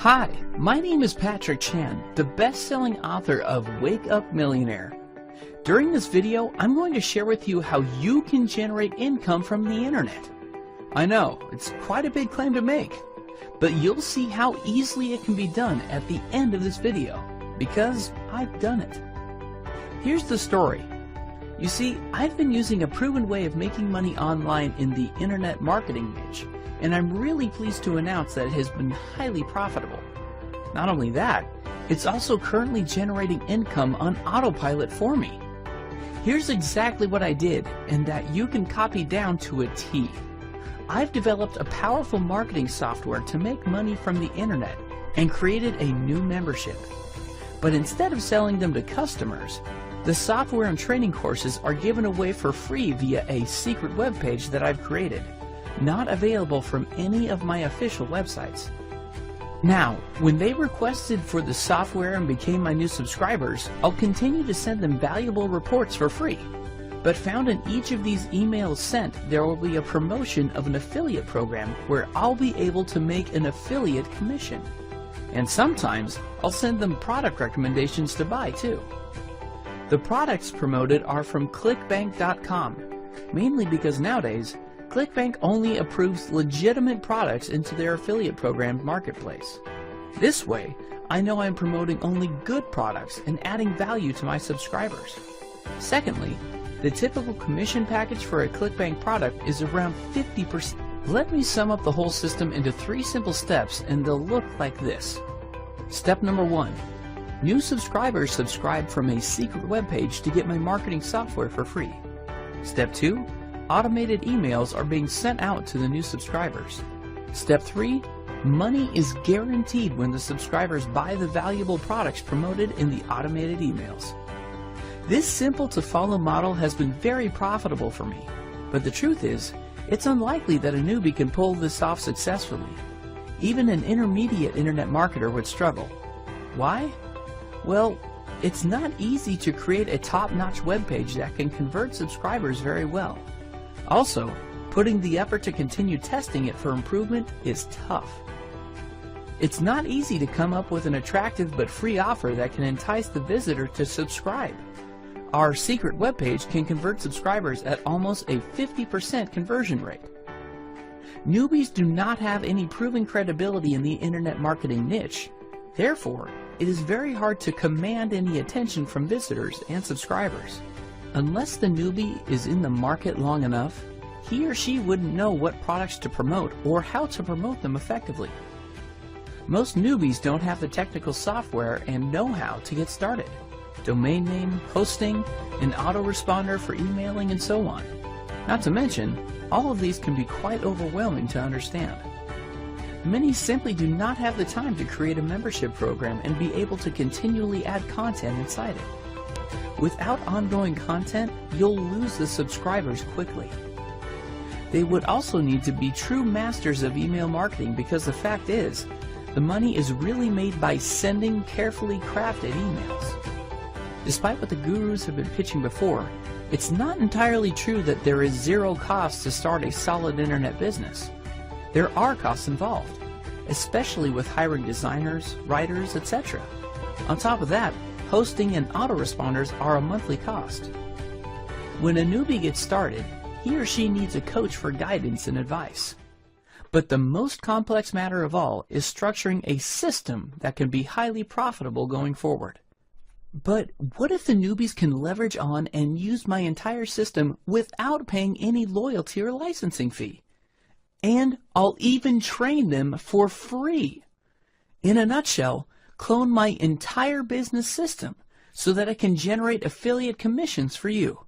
Hi, my name is Patrick Chan, the best-selling author of Wake Up Millionaire. During this video, I'm going to share with you how you can generate income from the internet. I know, it's quite a big claim to make, but you'll see how easily it can be done at the end of this video, because I've done it. Here's the story. You see, I've been using a proven way of making money online in the internet marketing niche, and I'm really pleased to announce that it has been highly profitable. Not only that, it's also currently generating income on autopilot for me. Here's exactly what I did, and that you can copy down to a T. I've developed a powerful marketing software to make money from the internet and created a new membership. But instead of selling them to customers, the software and training courses are given away for free via a secret web page that I've created, not available from any of my official websites. Now, when they requested for the software and became my new subscribers, I'll continue to send them valuable reports for free. But found in each of these emails sent, there will be a promotion of an affiliate program where I'll be able to make an affiliate commission. And sometimes, I'll send them product recommendations to buy too. The products promoted are from clickbank.com, mainly because nowadays, ClickBank only approves legitimate products into their affiliate program marketplace. This way, I know I'm promoting only good products and adding value to my subscribers. Secondly, the typical commission package for a ClickBank product is around 50%. Let me sum up the whole system into 3 simple steps, and they'll look like this. Step number 1. New subscribers subscribe from a secret web page to get my marketing software for free. Step 2. Automated emails are being sent out to the new subscribers. Step 3. Money is guaranteed when the subscribers buy the valuable products promoted in the automated emails. This simple to follow model has been very profitable for me, but the truth is, it's unlikely that a newbie can pull this off successfully. Even an intermediate internet marketer would struggle. Why? Well, it's not easy to create a top-notch web page that can convert subscribers very well. Also, putting the effort to continue testing it for improvement is tough. It's not easy to come up with an attractive but free offer that can entice the visitor to subscribe. Our secret webpage can convert subscribers at almost a 50% conversion rate. Newbies do not have any proven credibility in the internet marketing niche. Therefore, it is very hard to command any attention from visitors and subscribers. Unless the newbie is in the market long enough, he or she wouldn't know what products to promote or how to promote them effectively. Most newbies don't have the technical software and know-how to get started. Domain name, hosting, an autoresponder for emailing, and so on. Not to mention, all of these can be quite overwhelming to understand. Many simply do not have the time to create a membership program and be able to continually add content inside it. Without ongoing content, you'll lose the subscribers quickly. They would also need to be true masters of email marketing, because the fact is, the money is really made by sending carefully crafted emails. Despite what the gurus have been pitching before, it's not entirely true that there is zero cost to start a solid internet business. There are costs involved, especially with hiring designers, writers, etc. On top of that, hosting and autoresponders are a monthly cost. When a newbie gets started, he or she needs a coach for guidance and advice. But the most complex matter of all is structuring a system that can be highly profitable going forward. But what if the newbies can leverage on and use my entire system without paying any loyalty or licensing fee? And I'll even train them for free. In a nutshell, clone my entire business system so that I can generate affiliate commissions for you.